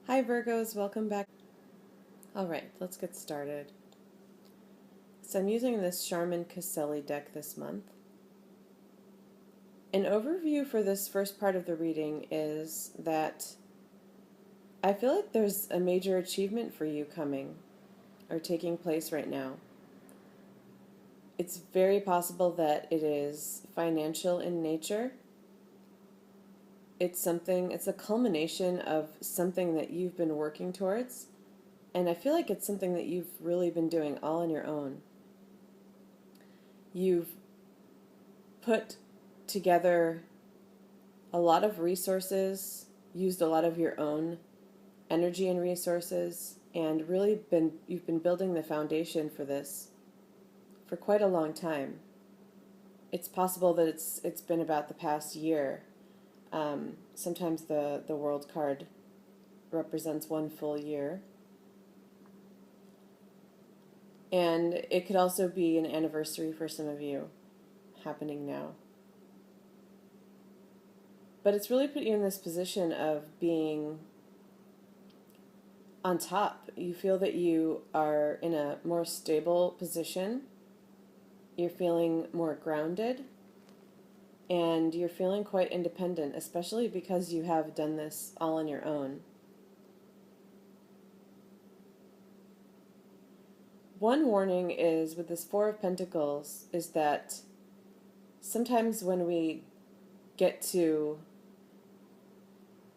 Hi Virgos, welcome back. Alright, let's get started. So I'm using this Charmin Caselli deck this month. An overview for this first part of the reading is that I feel like there's a major achievement for you coming or taking place right now. It's very possible that it is financial in nature. It's a culmination of something that you've been working towards, and I feel like it's something that you've really been doing all on your own. You've put together a lot of resources, used a lot of your own energy and resources, and really you've been building the foundation for this for quite a long time. It's possible that it's been about the past year. Sometimes the World card represents one full year. And it could also be an anniversary for some of you happening now. But it's really put you in this position of being on top. You feel that you are in a more stable position. You're feeling more grounded. And you're feeling quite independent, especially because you have done this all on your own. One warning is with this Four of Pentacles is that sometimes when we get to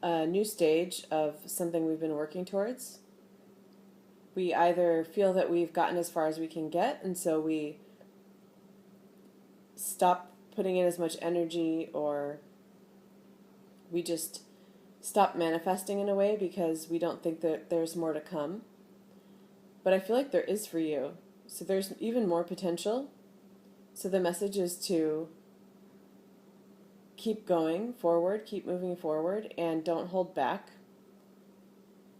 a new stage of something we've been working towards, we either feel that we've gotten as far as we can get, and so we stop putting in as much energy, or we just stop manifesting in a way because we don't think that there's more to come. But I feel like there is for you. So there's even more potential. So the message is to keep going forward, keep moving forward, and don't hold back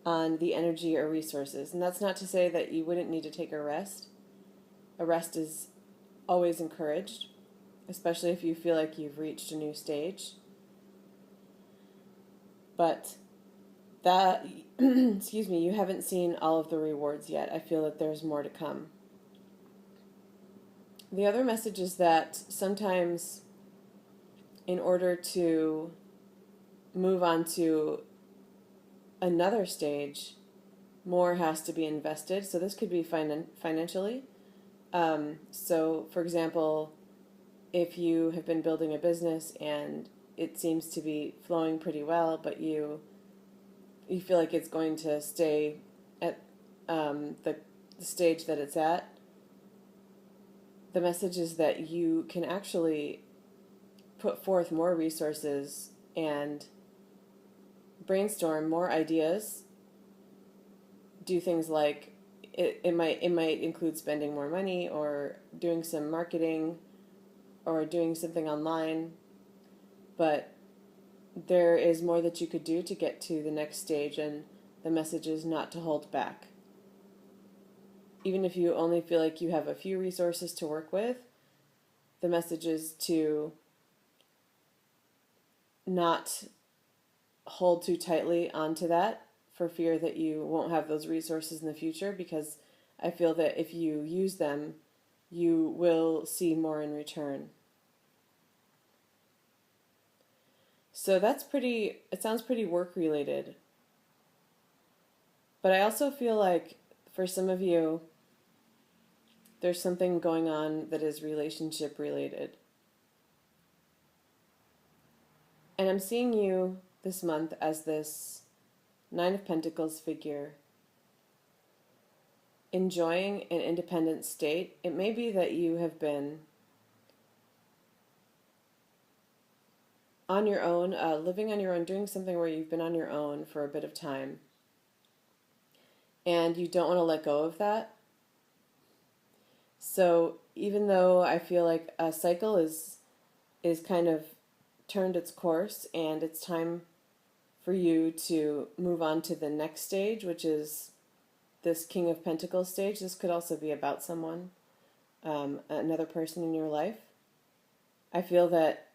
on the energy or resources. And that's not to say that you wouldn't need to take a rest. A rest is always encouraged, especially if you feel like you've reached a new stage. But that, excuse me, you haven't seen all of the rewards yet. I feel that there's more to come. The other message is that sometimes in order to move on to another stage, more has to be invested. So this could be financially. So, for example, if you have been building a business and it seems to be flowing pretty well, but you feel like it's going to stay at the stage that it's at, the message is that you can actually put forth more resources and brainstorm more ideas, do things like it might include spending more money or doing some marketing or doing something online, but there is more that you could do to get to the next stage, and the message is not to hold back. Even if you only feel like you have a few resources to work with, the message is to not hold too tightly onto that for fear that you won't have those resources in the future, because I feel that if you use them, you will see more in return. So it sounds pretty work related. But I also feel like for some of you, there's something going on that is relationship related. And I'm seeing you this month as this Nine of Pentacles figure, enjoying an independent state. It may be that you have been on your own, living on your own, doing something where you've been on your own for a bit of time, and you don't want to let go of that. So even though I feel like a cycle is kind of turned its course and it's time for you to move on to the next stage, which is this King of Pentacles stage. This could also be about someone, another person in your life. I feel that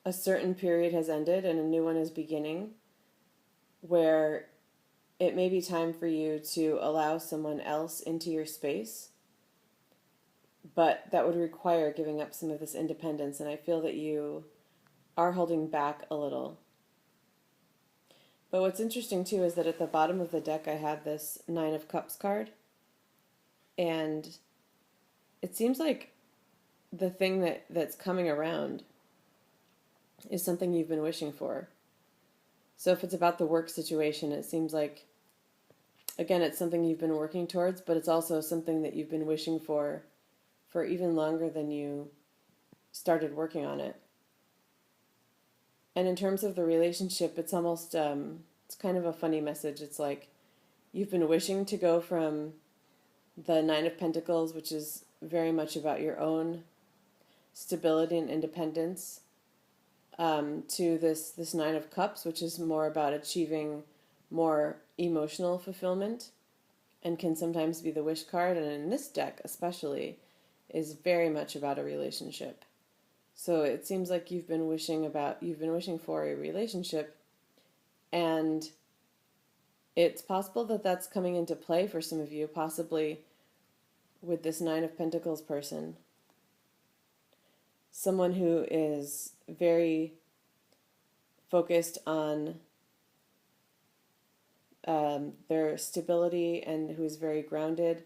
a certain period has ended and a new one is beginning, where it may be time for you to allow someone else into your space, but that would require giving up some of this independence, and I feel that you are holding back a little. But what's interesting too is that at the bottom of the deck I had this Nine of Cups card, and it seems like the thing that's coming around is something you've been wishing for. So if it's about the work situation, it seems like, again, it's something you've been working towards, but it's also something that you've been wishing for even longer than you started working on it. And in terms of the relationship, it's almost, it's kind of a funny message. It's like you've been wishing to go from the Nine of Pentacles, which is very much about your own stability and independence, to this Nine of Cups, which is more about achieving more emotional fulfillment and can sometimes be the wish card. And in this deck especially, is very much about a relationship. So it seems like you've been wishing for a relationship, and it's possible that that's coming into play for some of you, possibly with this Nine of Pentacles person. Someone who is very focused on their stability and who is very grounded,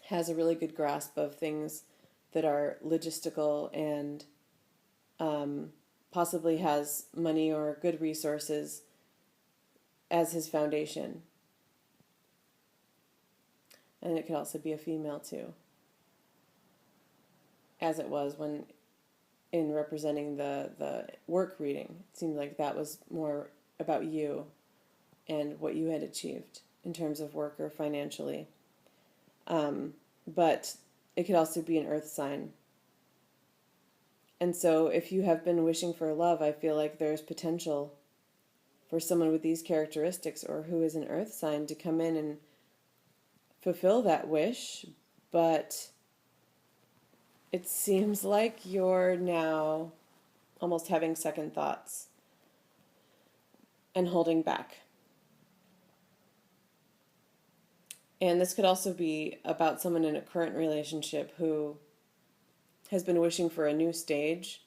has a really good grasp of things that are logistical, and possibly has money or good resources as his foundation. And it could also be a female too, as it was when in representing the work reading. It seemed like that was more about you and what you had achieved in terms of work or financially. But it could also be an earth sign. And so if you have been wishing for love, I feel like there's potential for someone with these characteristics or who is an earth sign to come in and fulfill that wish. But it seems like you're now almost having second thoughts and holding back. And this could also be about someone in a current relationship who has been wishing for a new stage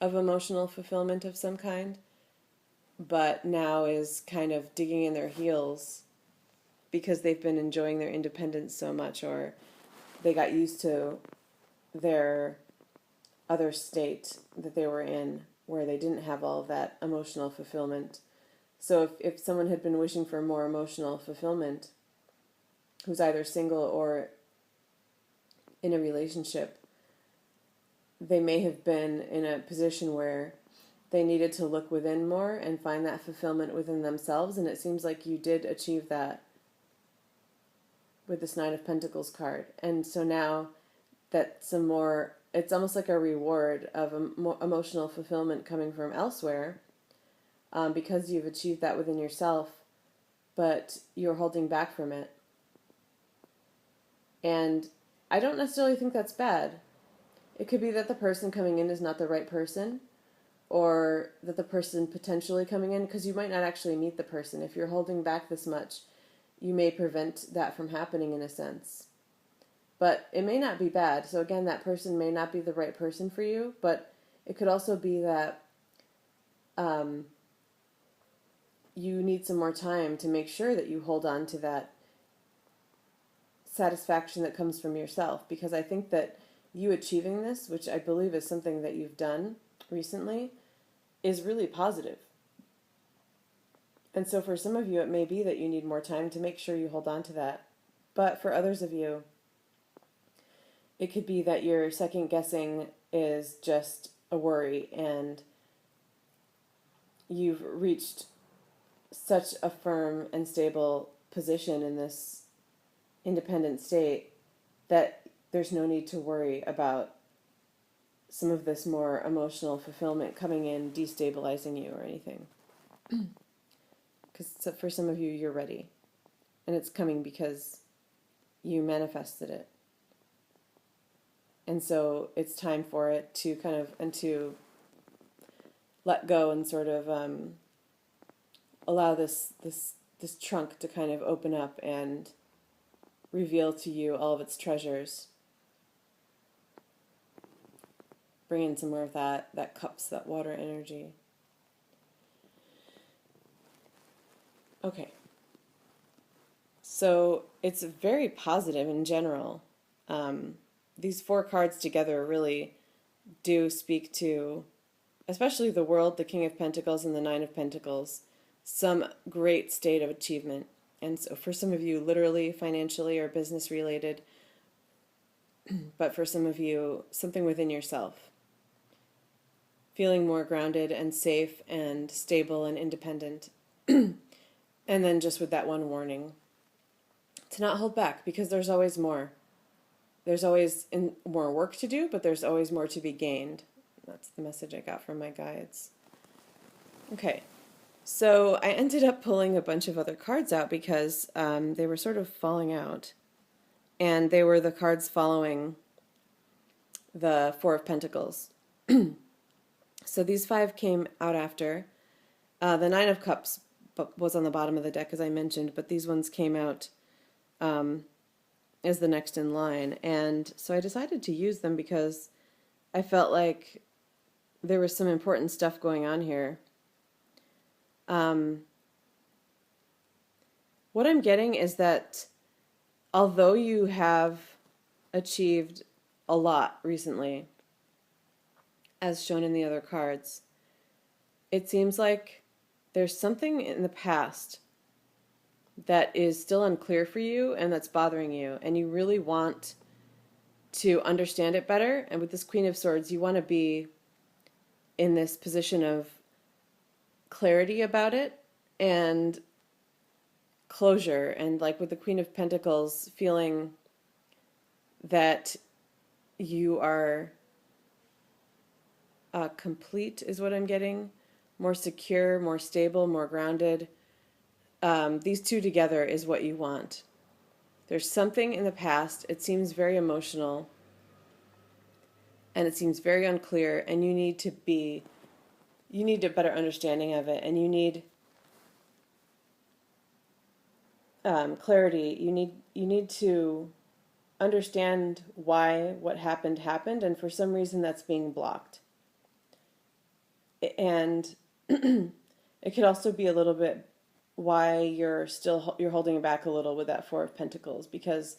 of emotional fulfillment of some kind, but now is kind of digging in their heels because they've been enjoying their independence so much, or they got used to their other state that they were in where they didn't have all of that emotional fulfillment. So if someone had been wishing for more emotional fulfillment, who's either single or in a relationship, they may have been in a position where they needed to look within more and find that fulfillment within themselves, and it seems like you did achieve that with this Nine of Pentacles card. And so now that some more, it's almost like a reward of emotional fulfillment coming from elsewhere, because you've achieved that within yourself, but you're holding back from it. And I don't necessarily think that's bad. It could be that the person coming in is not the right person, or that the person potentially coming in, because you might not actually meet the person. If you're holding back this much, you may prevent that from happening in a sense. But it may not be bad. So again, that person may not be the right person for you, but it could also be that you need some more time to make sure that you hold on to that satisfaction that comes from yourself. Because I think that you achieving this, which I believe is something that you've done recently, is really positive. And so for some of you, it may be that you need more time to make sure you hold on to that. But for others of you, it could be that your second guessing is just a worry, and you've reached such a firm and stable position in this independent state that there's no need to worry about some of this more emotional fulfillment coming in, destabilizing you or anything. Because for some of you, you're ready. And it's coming because you manifested it. And so it's time for it to kind of, and to let go and sort of allow this this trunk to kind of open up and reveal to you all of its treasures. Bring in some more of that cups, that water energy. Okay. So it's very positive in general. These 4 cards together really do speak to, especially the World, the King of Pentacles, and the Nine of Pentacles, some great state of achievement. And so for some of you, literally, financially, or business related, but for some of you, something within yourself. Feeling more grounded and safe and stable and independent. And then just with that one warning, to not hold back, because there's always more. There's always more work to do, but there's always more to be gained. That's the message I got from my guides. Okay, so I ended up pulling a bunch of other cards out because they were sort of falling out. And they were the cards following the 4 of Pentacles. So these 5 came out after. The 9 of Cups was on the bottom of the deck, as I mentioned, but these ones came out as the next in line. And so I decided to use them because I felt like there was some important stuff going on here. What I'm getting is that although you have achieved a lot recently, as shown in the other cards, it seems like there's something in the past that is still unclear for you and that's bothering you, and you really want to understand it better. And with this Queen of Swords, you want to be in this position of clarity about it and closure, and like with the Queen of Pentacles, feeling that you are complete is what I'm getting. More secure, more stable, more grounded. These 2 together is what you want. There's something in the past. It seems very emotional. And it seems very unclear. And you need a better understanding of it. And you need clarity. You need to understand why what happened. And for some reason that's being blocked. And it could also be a little bit why you're holding back a little with that 4 of Pentacles, because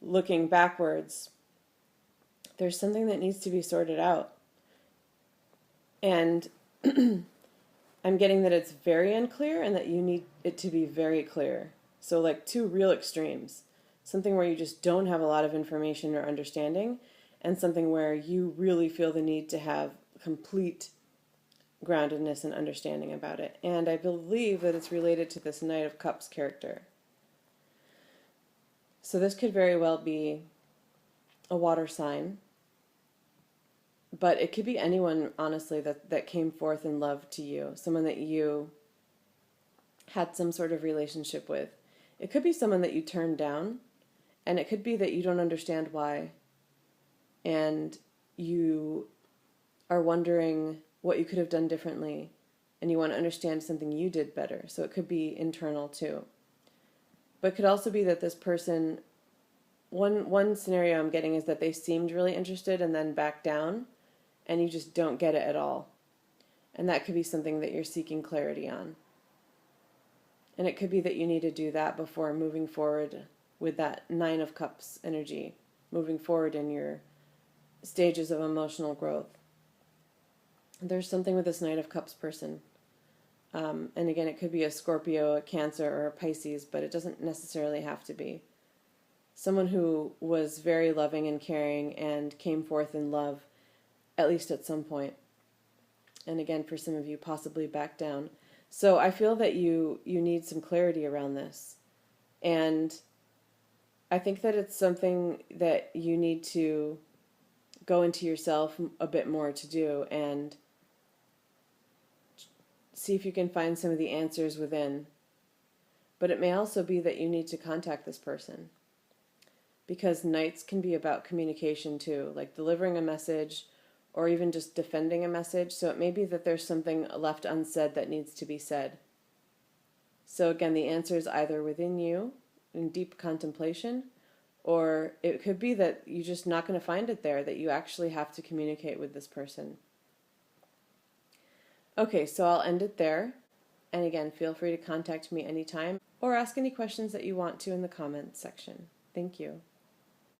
looking backwards, there's something that needs to be sorted out. And I'm getting that it's very unclear and that you need it to be very clear. So like 2 real extremes. Something where you just don't have a lot of information or understanding, and something where you really feel the need to have complete groundedness and understanding about it. And I believe that it's related to this Knight of Cups character. So this could very well be a water sign, but it could be anyone, honestly, that came forth in love to you, someone that you had some sort of relationship with. It could be someone that you turned down, and it could be that you don't understand why, and you are wondering what you could have done differently, and you want to understand something you did better. So it could be internal too. But it could also be that this person, one scenario I'm getting is that they seemed really interested and then backed down, and you just don't get it at all. And that could be something that you're seeking clarity on. And it could be that you need to do that before moving forward with that 9 of Cups energy, moving forward in your stages of emotional growth. There's something with this Knight of Cups person. And again, it could be a Scorpio, a Cancer, or a Pisces, but it doesn't necessarily have to be. Someone who was very loving and caring and came forth in love, at least at some point. And again, for some of you, possibly back down. So I feel that you need some clarity around this. And I think that it's something that you need to go into yourself a bit more to do, and see if you can find some of the answers within. But it may also be that you need to contact this person, because Knights can be about communication too, like delivering a message or even just defending a message. So it may be that there's something left unsaid that needs to be said. So again, the answer is either within you in deep contemplation, or it could be that you're just not going to find it there, that you actually have to communicate with this person. Okay, so I'll end it there. And again, feel free to contact me anytime or ask any questions that you want to in the comments section. Thank you.